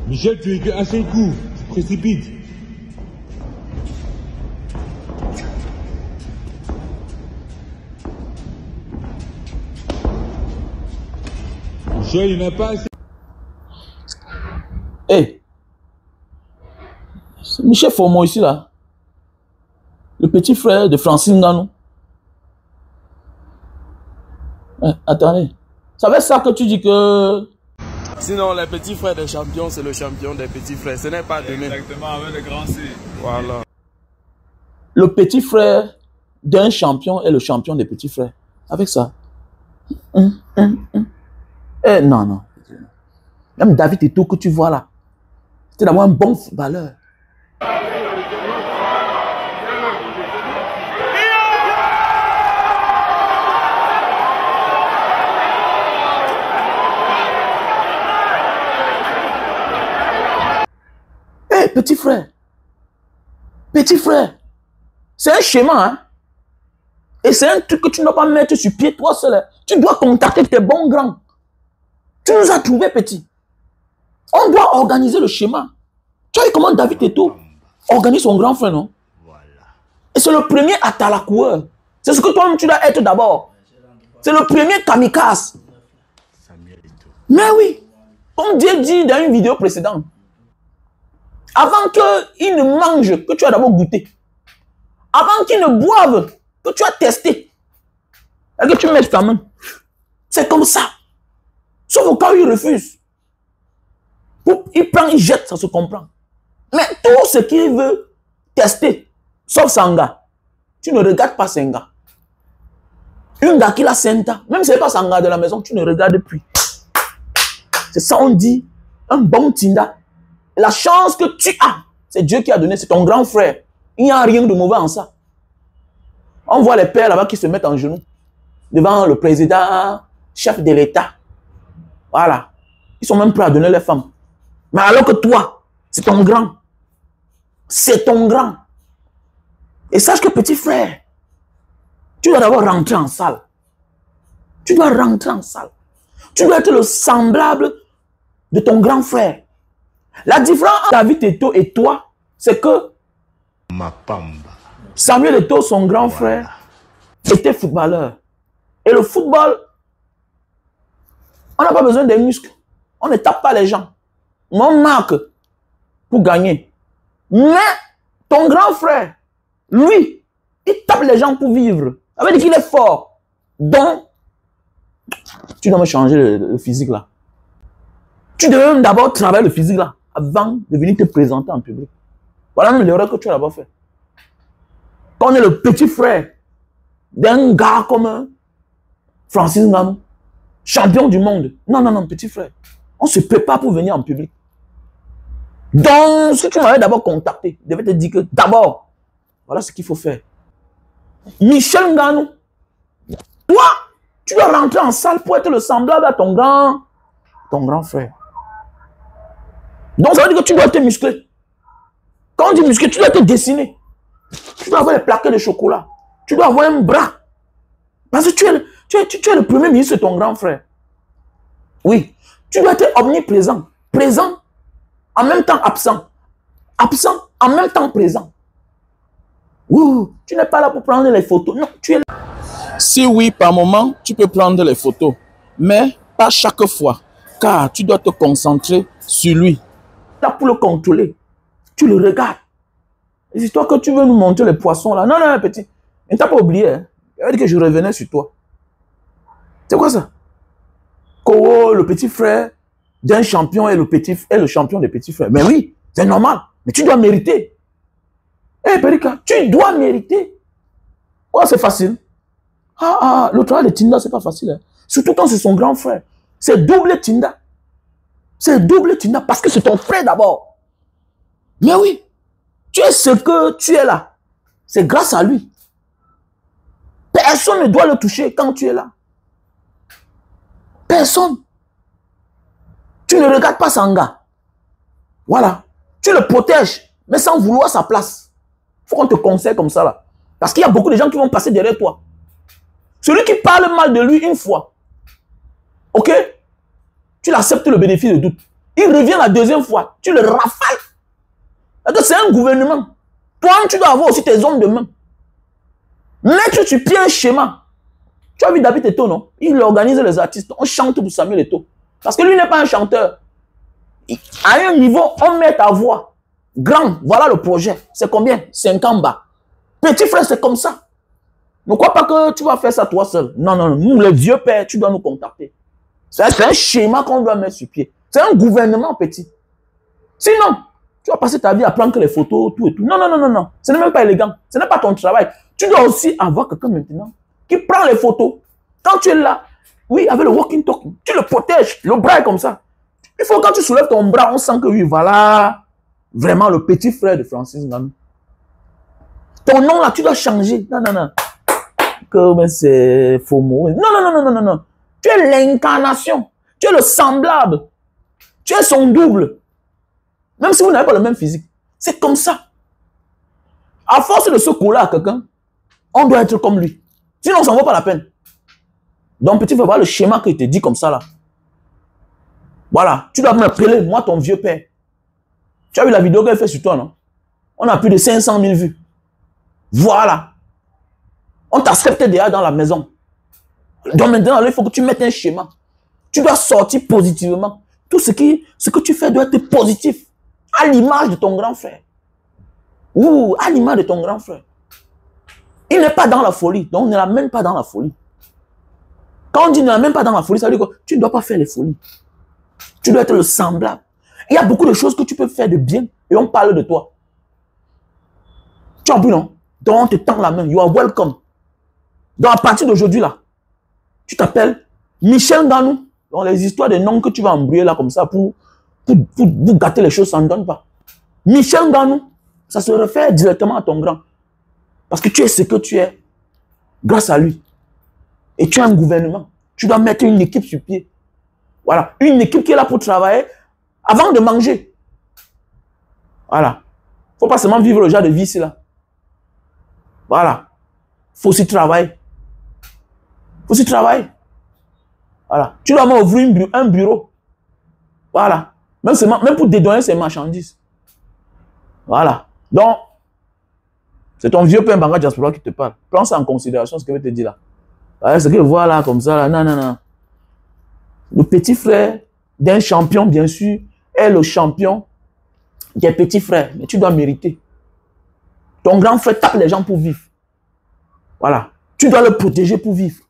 Michel, tu es que à 5 coups. Tu précipites. Michel, il n'a pas assez. Hey, c'est Michel Formon ici là. Le petit frère de Francine Nganou. Attendez. Ça veut dire ça que tu dis que... Sinon, les petits frères des champions, c'est le champion des petits frères. Ce n'est pas demain. Exactement, avec le grand C. Voilà. Le petit frère d'un champion est le champion des petits frères. Avec ça. Eh, non, non. Même David Eto'o que tu vois là, c'était d'abord un bon footballeur. Eh, petit frère. Petit frère. C'est un schéma, hein. Et c'est un truc que tu ne dois pas mettre sur pied toi seul. Tu dois contacter tes bons grands. Tu nous as trouvé, petit. On doit organiser le schéma. Tu vois comment David Eto'o organise son grand frère, non? Voilà. Et c'est le premier atalacoureur. C'est ce que toi-même tu dois être d'abord. C'est le premier kamikaze. Mais oui, comme Dieu dit dans une vidéo précédente, avant qu'ils ne mangent, que tu as d'abord goûté. Avant qu'ils ne boivent, que tu as testé. Et que tu mets ta main. C'est comme ça. Sauf au cas où il refuse. Il prend, il jette, ça se comprend. Mais tout ce qu'il veut tester, sauf Sanga, tu ne regardes pas Sanga. Un gars qui l'a Senta, même si ce n'est pas Sanga de la maison, tu ne regardes plus. C'est ça on dit, un bon Tinda. La chance que tu as, c'est Dieu qui a donné, c'est ton grand frère. Il n'y a rien de mauvais en ça. On voit les pères là-bas qui se mettent en genoux devant le président, chef de l'État. Voilà. Ils sont même prêts à donner les femmes. Mais alors que toi, c'est ton grand. C'est ton grand. Et sache que petit frère, tu dois d'abord rentrer en salle. Tu dois rentrer en salle. Tu dois être le semblable de ton grand frère. La différence entre David Eto'o et toi, c'est que Samuel Eto'o, son grand frère, était footballeur. Et le football, on n'a pas besoin des muscles. On ne tape pas les gens. On marque pour gagner. Mais ton grand frère, lui, il tape les gens pour vivre. Ça veut dire qu'il est fort. Donc, tu dois me changer le physique là. Tu devais même d'abord travailler le physique là, avant de venir te présenter en public. Voilà même l'erreur que tu as d'abord fait. Quand on est le petit frère d'un gars comme Francis Nganou, champion du monde. Non, non, non, petit frère. On se prépare pour venir en public. Donc, si tu m'avais d'abord contacté, je devais te dire que d'abord, voilà ce qu'il faut faire. Michel Nganou, toi, tu dois rentrer en salle pour être le semblable à ton grand frère. Donc, ça veut dire que tu dois te muscler. Quand on dit muscler, tu dois te dessiner. Tu dois avoir les plaquettes de chocolat. Tu dois avoir un bras. Parce que tu es le premier ministre de ton grand frère. Oui. Tu dois être omniprésent. Présent, en même temps absent. Absent, en même temps présent. Oui, tu n'es pas là pour prendre les photos. Non, tu es là. Si oui, par moment, tu peux prendre les photos. Mais pas chaque fois. Car tu dois te concentrer sur lui. Là pour le contrôler. Tu le regardes. Et c'est toi que tu veux nous montrer les poissons là. Non, non, petit. Ne t'as pas oublié. Hein. Il a dit que je revenais sur toi. C'est quoi ça? Kowo, le petit frère d'un champion est le champion des petits frères. Mais oui, c'est normal. Mais tu dois mériter. Eh, Perika, tu dois mériter. Quoi, c'est facile? Le travail de Tinda, c'est pas facile. Hein. Surtout quand c'est son grand frère. C'est double Tinda. C'est double Tinda parce que c'est ton frère d'abord. Mais oui, tu es ce que tu es là. C'est grâce à lui. Personne ne doit le toucher quand tu es là. Personne. Tu ne regardes pas Sanga. Voilà. Tu le protèges, mais sans vouloir sa place. Il faut qu'on te conseille comme ça là. Parce qu'il y a beaucoup de gens qui vont passer derrière toi. Celui qui parle mal de lui une fois, ok, tu l'acceptes le bénéfice de doute. Il revient la deuxième fois. Tu le rafales. C'est un gouvernement. Toi, tu dois avoir aussi tes hommes de main. Mettre sur pied un schéma. Tu as vu David Eto'o, non? Il organise les artistes. On chante pour Samuel Eto'o. Parce que lui n'est pas un chanteur. À un niveau, on met ta voix. Grand, voilà le projet. C'est combien? 50 bas. Petit frère, c'est comme ça. Ne crois pas que tu vas faire ça toi seul. Non, non, non. Nous, les vieux pères, tu dois nous contacter. C'est un schéma qu'on doit mettre sur pied. C'est un gouvernement petit. Sinon, tu vas passer ta vie à prendre que les photos, tout et tout. Non, non, non, non, non. Ce n'est même pas élégant. Ce n'est pas ton travail. Tu dois aussi avoir quelqu'un maintenant qui prend les photos. Quand tu es là, oui, avec le walking talking, tu le protèges. Le bras est comme ça. Il faut quand tu soulèves ton bras, on sent que oui, voilà, vraiment le petit frère de Francis Ngannou. Ton nom là, tu dois changer. Non, non, non. Que c'est faux mot. Non, non, non, non, non, non, non. Tu es l'incarnation. Tu es le semblable. Tu es son double. Même si vous n'avez pas le même physique. C'est comme ça. À force de se coller à quelqu'un, on doit être comme lui. Sinon, ça ne vaut pas la peine. Donc, petit frère, voilà le schéma que je te dis comme ça là. Voilà. Tu dois m'appeler, moi, ton vieux père. Tu as vu la vidéo qu'elle fait sur toi, non? On a plus de 500 000 vues. Voilà. On t'accepte déjà dans la maison. Donc maintenant, il faut que tu mettes un schéma. Tu dois sortir positivement. Tout ce que tu fais doit être positif. À l'image de ton grand frère. Ou à l'image de ton grand frère. Il n'est pas dans la folie. Donc, on ne l'amène pas dans la folie. Quand on dit ne l'amène pas dans la folie, ça veut dire que tu ne dois pas faire les folies. Tu dois être le semblable. Il y a beaucoup de choses que tu peux faire de bien et on parle de toi. Tu as vu, non? Donc, on te tend la main. You are welcome. Donc, à partir d'aujourd'hui, là, tu t'appelles Michel Ngannou. Donc, les histoires de noms que tu vas embrouiller là comme ça pour gâter les choses, ça ne donne pas. Michel Ngannou, ça se réfère directement à ton grand. Parce que tu es ce que tu es grâce à lui. Et tu as un gouvernement. Tu dois mettre une équipe sur pied. Voilà. Une équipe qui est là pour travailler avant de manger. Voilà. Il ne faut pas seulement vivre le genre de vie ici là. Voilà. Il faut aussi travailler. Il faut aussi travailler. Voilà. Tu dois ouvrir un bureau. Voilà. Même pour dédouaner ces marchandises. Voilà. Donc, c'est ton vieux père Mbanga Diaspora qui te parle. Prends ça en considération, ce que je te dis là. Ce que je vois là, comme ça, là. Non, non, non. Le petit frère d'un champion, bien sûr, est le champion des petits frères. Mais tu dois mériter. Ton grand frère tape les gens pour vivre. Voilà. Tu dois le protéger pour vivre.